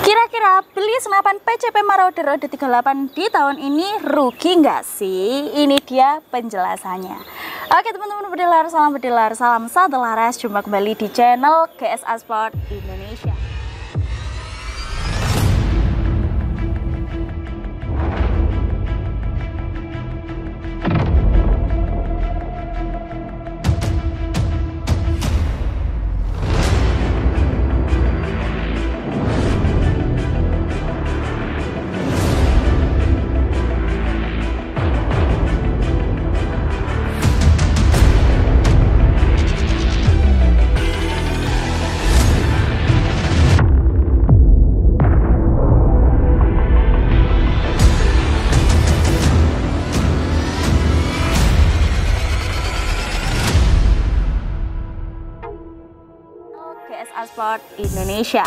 Kira-kira beli senapan PCP Marauder Rode 38 di tahun ini rugi nggak sih? Ini dia penjelasannya. Oke teman-teman bediler, salam satu laras. Jumpa kembali di channel GSA Sport Indonesia. GSA Sport Indonesia.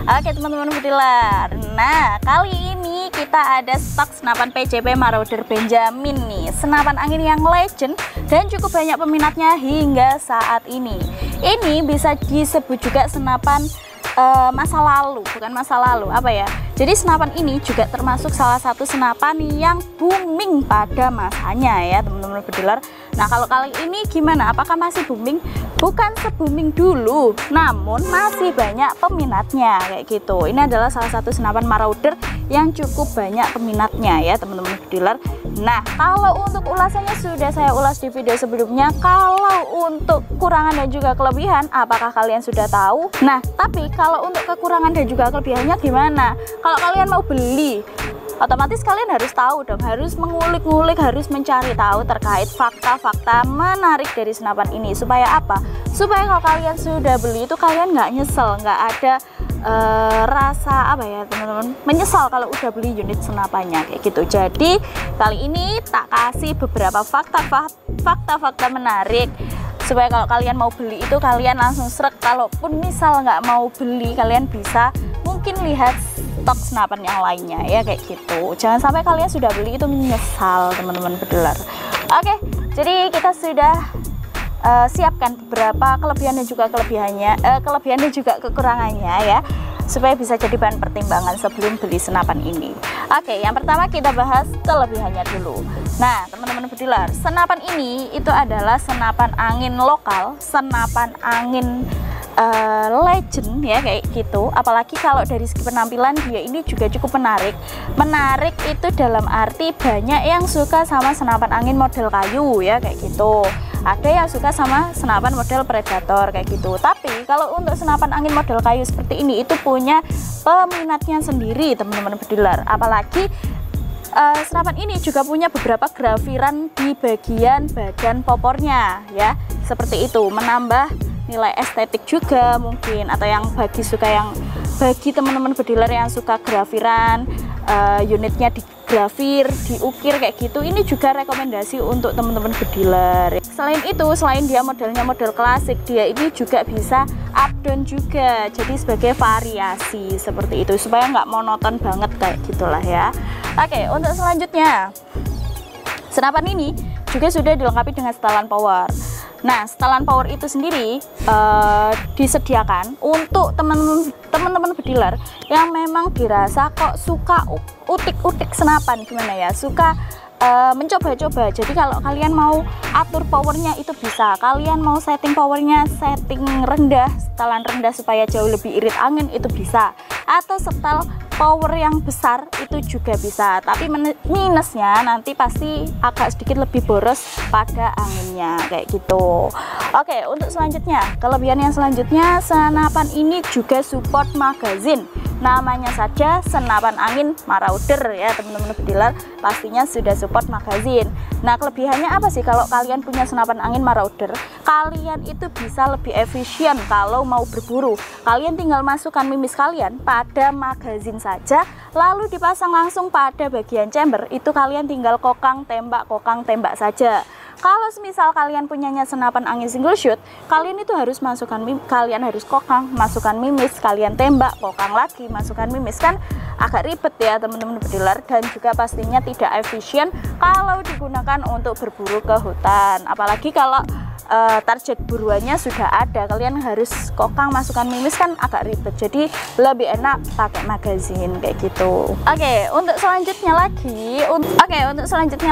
Oke teman-teman bediler, nah kali ini kita ada stok senapan PCP Marauder Benjamin nih, senapan angin yang legend dan cukup banyak peminatnya hingga saat ini. Ini bisa disebut juga senapan masa lalu, bukan masa lalu, apa ya? Jadi senapan ini juga termasuk salah satu senapan yang booming pada masanya ya teman-teman bediler. Nah kalau kali ini gimana? Apakah masih booming? Bukan se-booming dulu, namun masih banyak peminatnya kayak gitu. Ini adalah salah satu senapan Marauder yang cukup banyak peminatnya ya teman-teman bediler. Nah kalau untuk ulasannya sudah saya ulas di video sebelumnya. Kalau untuk kekurangan dan juga kelebihan, apakah kalian sudah tahu? Nah tapi kalau untuk kekurangan dan juga kelebihannya gimana? Kalau kalian mau beli, otomatis kalian harus tahu dong, harus mengulik-ngulik, harus mencari tahu terkait fakta-fakta menarik dari senapan ini. Supaya apa? Supaya kalau kalian sudah beli itu kalian nggak nyesel, nggak ada rasa apa ya teman-teman, menyesal kalau udah beli unit senapannya kayak gitu. Jadi kali ini tak kasih beberapa fakta-fakta menarik supaya kalau kalian mau beli itu kalian langsung srek. Kalaupun misal nggak mau beli, kalian bisa mungkin lihat stok senapan yang lainnya ya kayak gitu. Jangan sampai kalian sudah beli itu menyesal teman-teman bediler. Oke, jadi kita sudah siapkan beberapa kelebihan dan juga kelebihan dan juga kekurangannya ya, supaya bisa jadi bahan pertimbangan sebelum beli senapan ini. Oke, yang pertama kita bahas kelebihannya dulu. Nah teman-teman bediler, senapan ini itu adalah senapan angin lokal, senapan angin legend ya kayak gitu. Apalagi kalau dari segi penampilan dia ini juga cukup menarik itu dalam arti banyak yang suka sama senapan angin model kayu ya kayak gitu, ada yang suka sama senapan model predator kayak gitu. Tapi kalau untuk senapan angin model kayu seperti ini itu punya peminatnya sendiri teman-teman bediler. Apalagi senapan ini juga punya beberapa grafiran di bagian badan popornya ya, seperti itu, menambah nilai estetik juga mungkin, atau yang bagi teman-teman bediler yang suka grafiran, unitnya digrafir, diukir kayak gitu, ini juga rekomendasi untuk teman-teman bediler. Selain itu, selain dia modelnya model klasik, dia ini juga bisa up down juga, jadi sebagai variasi seperti itu supaya nggak monoton banget kayak gitulah ya. Oke, untuk selanjutnya senapan ini juga sudah dilengkapi dengan setelan power. Nah, setelan power itu sendiri disediakan untuk teman-teman bediler yang memang dirasa kok suka utik-utik senapan, gimana ya, suka mencoba-coba. Jadi kalau kalian mau atur powernya itu bisa, kalian mau setting powernya setting rendah, setelan rendah supaya jauh lebih irit angin itu bisa, atau setel power yang besar itu juga bisa. Tapi minusnya nanti pasti agak sedikit lebih boros pada anginnya kayak gitu. Oke, untuk selanjutnya, kelebihan yang selanjutnya, senapan ini juga support magazine. Namanya saja senapan angin Marauder ya teman-teman bediler, pastinya sudah support magazine. Nah kelebihannya apa sih kalau kalian punya senapan angin Marauder? Kalian itu bisa lebih efisien kalau mau berburu. Kalian tinggal masukkan mimis kalian pada magazine saja, lalu dipasang langsung pada bagian chamber. Itu kalian tinggal kokang tembak saja. Kalau misal kalian punyanya senapan angin single shot, kalian itu harus kalian harus kokang, masukkan mimis, kalian tembak, kokang lagi, masukkan mimis, kan agak ribet ya teman-teman bediler, dan juga pastinya tidak efisien kalau digunakan untuk berburu ke hutan. Apalagi kalau target buruannya sudah ada, kalian harus kokang masukkan mimis kan agak ribet, jadi lebih enak pakai magazin kayak gitu. Untuk selanjutnya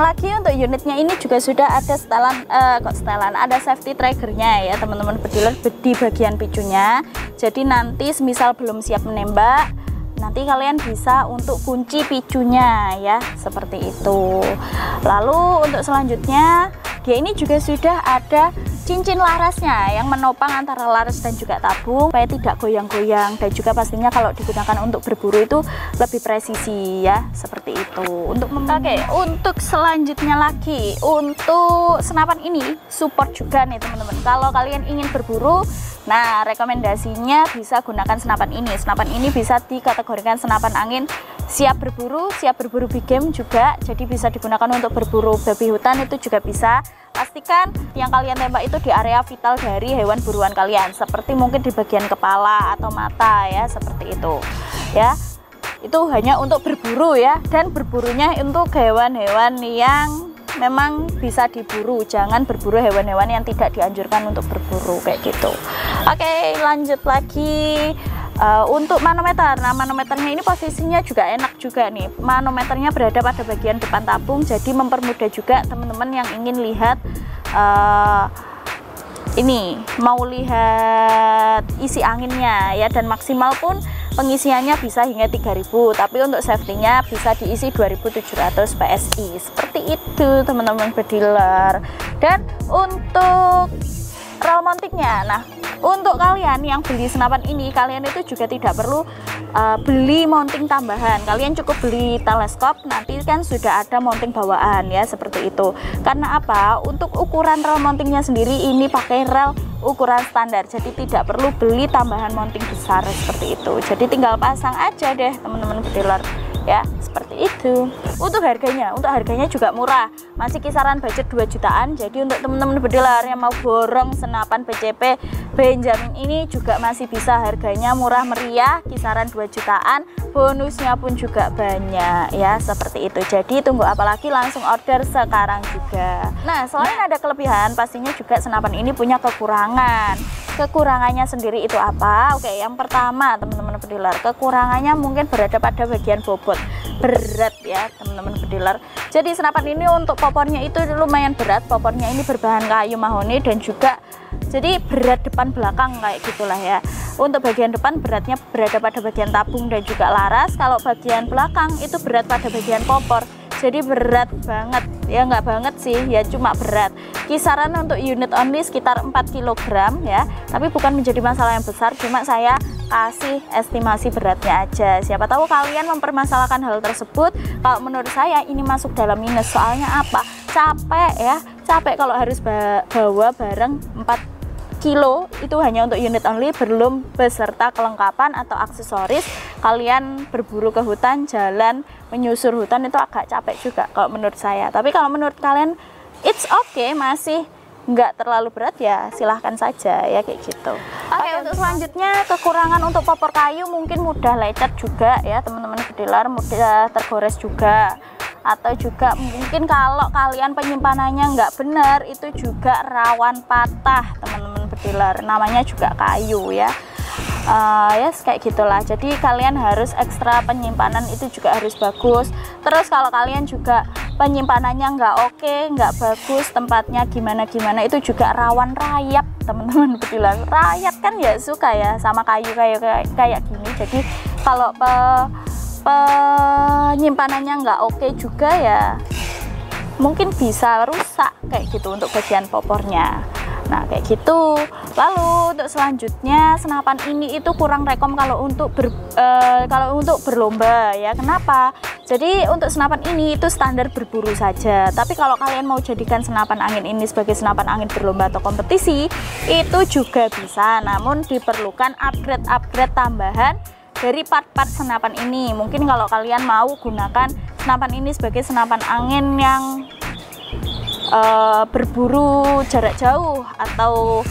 lagi untuk unitnya ini juga sudah ada ada safety triggernya ya teman-teman bediler di bagian picunya. Jadi nanti semisal belum siap menembak, nanti kalian bisa untuk kunci picunya ya, seperti itu. Lalu untuk selanjutnya dia ini juga sudah ada cincin larasnya yang menopang antara laras dan juga tabung supaya tidak goyang-goyang, dan juga pastinya kalau digunakan untuk berburu itu lebih presisi ya, seperti itu. Untuk selanjutnya lagi, untuk senapan ini support juga nih teman-teman. Kalau kalian ingin berburu, nah rekomendasinya bisa gunakan senapan ini. Senapan ini bisa dikategorikan senapan angin siap berburu big game juga, jadi bisa digunakan untuk berburu babi hutan itu juga bisa. Pastikan yang kalian tembak itu di area vital dari hewan buruan kalian, seperti mungkin di bagian kepala atau mata ya, seperti itu ya. Itu hanya untuk berburu ya, dan berburunya untuk hewan-hewan yang memang bisa diburu, jangan berburu hewan-hewan yang tidak dianjurkan untuk berburu kayak gitu. Lanjut lagi. Untuk manometer, nah manometernya ini posisinya juga enak juga nih. Manometernya berada pada bagian depan tabung, jadi mempermudah juga teman-teman yang ingin lihat ini mau lihat isi anginnya ya, dan maksimal pun pengisiannya bisa hingga 3000, tapi untuk safety-nya bisa diisi 2700 PSI, seperti itu teman-teman bediler. Dan untuk roll mountingnya, nah untuk kalian yang beli senapan ini, kalian itu juga tidak perlu beli mounting tambahan, kalian cukup beli teleskop, nanti kan sudah ada mounting bawaan ya, seperti itu. Karena apa? Untuk ukuran rel mountingnya sendiri ini pakai rel ukuran standar, jadi tidak perlu beli tambahan mounting besar seperti itu, jadi tinggal pasang aja deh teman-teman bediler ya, seperti itu. Untuk harganya juga murah, masih kisaran budget 2 jutaan. Jadi untuk teman-teman bediler yang mau borong senapan PCP Benjamin ini juga masih bisa, harganya murah meriah, kisaran 2 jutaan, bonusnya pun juga banyak ya, seperti itu. Jadi tunggu apalagi, langsung order sekarang juga. Nah, selain ada kelebihan, pastinya juga senapan ini punya kekurangan. Kekurangannya sendiri itu apa? Yang pertama teman-teman bediler, kekurangannya mungkin berada pada bagian bobot, berat ya teman-teman bediler. Jadi senapan ini untuk popornya itu lumayan berat, popornya ini berbahan kayu mahoni, dan juga jadi berat depan belakang kayak gitulah ya. Untuk bagian depan beratnya berada pada bagian tabung dan juga laras, kalau bagian belakang itu berat pada bagian popor. Jadi berat banget ya, nggak banget sih ya, cuma berat. Kisaran untuk unit only sekitar 4 kg ya, tapi bukan menjadi masalah yang besar, cuma saya kasih estimasi beratnya aja. Siapa tahu kalian mempermasalahkan hal tersebut. Kalau menurut saya ini masuk dalam minus, soalnya apa? Capek kalau harus bawa barang 4 kilo itu hanya untuk unit only, belum beserta kelengkapan atau aksesoris. Kalian berburu ke hutan, jalan menyusur hutan itu agak capek juga kalau menurut saya. Tapi kalau menurut kalian it's okay, masih nggak terlalu berat ya, silahkan saja ya, kayak gitu. Untuk selanjutnya kekurangan untuk popor kayu, mungkin mudah lecet juga ya teman-teman bediler, mudah tergores juga, atau juga mungkin kalau kalian penyimpanannya nggak benar itu juga rawan patah teman-teman bediler, namanya juga kayu ya. Kayak gitulah. Jadi kalian harus ekstra penyimpanan itu juga harus bagus. Terus kalau kalian juga penyimpanannya nggak oke, nggak bagus, tempatnya gimana itu juga rawan rayap teman-teman bediler. Rayap kan ya suka ya sama kayu kayak gini. Jadi kalau penyimpanannya nggak oke juga ya, mungkin bisa rusak kayak gitu untuk bagian popornya. Nah, kayak gitu. Lalu untuk selanjutnya, senapan ini itu kurang rekom kalau untuk berlomba ya. Kenapa? Jadi untuk senapan ini itu standar berburu saja. Tapi kalau kalian mau jadikan senapan angin ini sebagai senapan angin berlomba atau kompetisi, itu juga bisa. Namun diperlukan upgrade tambahan dari part-part senapan ini. Mungkin kalau kalian mau gunakan senapan ini sebagai senapan angin yang berburu jarak jauh atau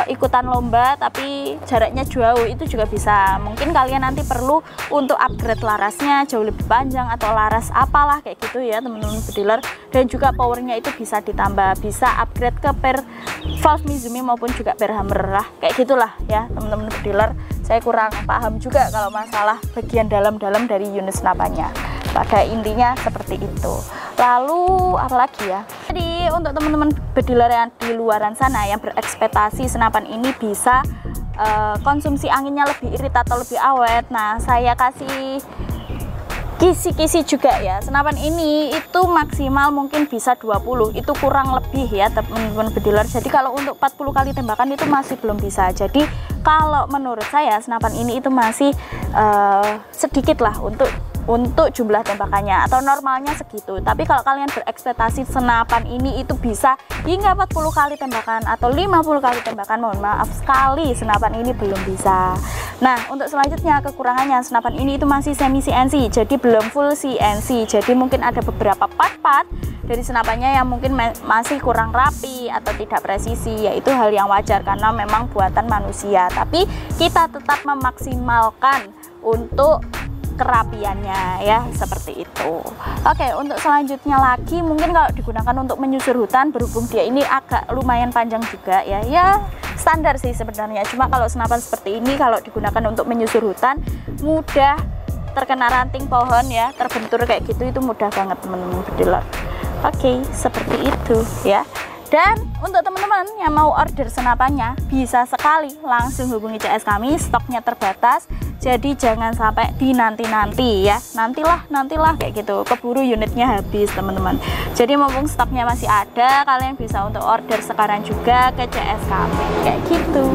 ikutan lomba tapi jaraknya jauh, itu juga bisa. Mungkin kalian nanti perlu untuk upgrade larasnya jauh lebih panjang atau laras apalah kayak gitu ya teman-teman bediler. Dan juga powernya itu bisa ditambah, bisa upgrade ke per valve Mizumi maupun juga berhammer lah, kayak gitulah ya teman-teman bediler. Saya kurang paham juga kalau masalah bagian dalam-dalam dari unit senapannya. Pada intinya seperti itu. Lalu apa lagi ya? Jadi untuk teman-teman bediler yang di luaran sana yang berekspektasi senapan ini bisa konsumsi anginnya lebih irit atau lebih awet, nah saya kasih kisi-kisi juga ya. Senapan ini itu maksimal mungkin bisa 20, itu kurang lebih ya teman-teman bediler. Jadi kalau untuk 40 kali tembakan itu masih belum bisa. Jadi kalau menurut saya senapan ini itu masih sedikit lah untuk jumlah tembakannya, atau normalnya segitu. Tapi kalau kalian berekspektasi senapan ini itu bisa hingga 40 kali tembakan atau 50 kali tembakan, mohon maaf sekali senapan ini belum bisa. Nah untuk selanjutnya kekurangannya, senapan ini itu masih semi CNC, jadi belum full CNC. Jadi mungkin ada beberapa part-part dari senapannya yang mungkin masih kurang rapi atau tidak presisi, yaitu hal yang wajar karena memang buatan manusia. Tapi kita tetap memaksimalkan untuk kerapiannya ya, seperti itu. Oke, untuk selanjutnya lagi mungkin kalau digunakan untuk menyusur hutan, berhubung dia ini agak lumayan panjang juga ya standar sih sebenarnya. Cuma kalau senapan seperti ini kalau digunakan untuk menyusur hutan mudah terkena ranting pohon ya, terbentur kayak gitu, itu mudah banget teman-teman bediler. Oke, seperti itu ya. Dan untuk teman-teman yang mau order senapannya, bisa sekali langsung hubungi CS kami, stoknya terbatas. Jadi jangan sampai dinanti-nanti ya, nantilah kayak gitu, keburu unitnya habis teman-teman. Jadi mumpung stoknya masih ada, kalian bisa untuk order sekarang juga ke CS kami, kayak gitu.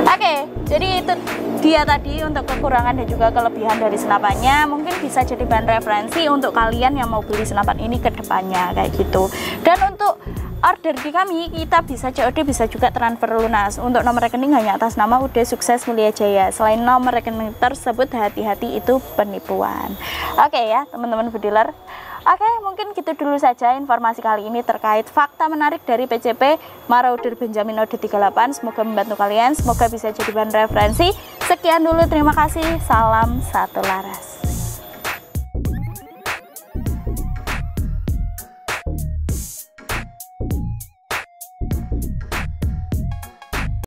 Oke, jadi itu dia tadi untuk kekurangan dan juga kelebihan dari senapannya. Mungkin bisa jadi bahan referensi untuk kalian yang mau beli senapan ini ke depannya, kayak gitu. Dan untuk order di kami, kita bisa COD, bisa juga transfer lunas. Untuk nomor rekening hanya atas nama UD Sukses Mulia Jaya. Selain nomor rekening tersebut, hati-hati itu penipuan. Oke ya teman-teman bediler. Oke, mungkin gitu dulu saja informasi kali ini terkait fakta menarik dari PCP Marauder Benjamin OD38. Semoga membantu kalian, semoga bisa jadi bahan referensi. Sekian dulu, terima kasih. Salam satu laras.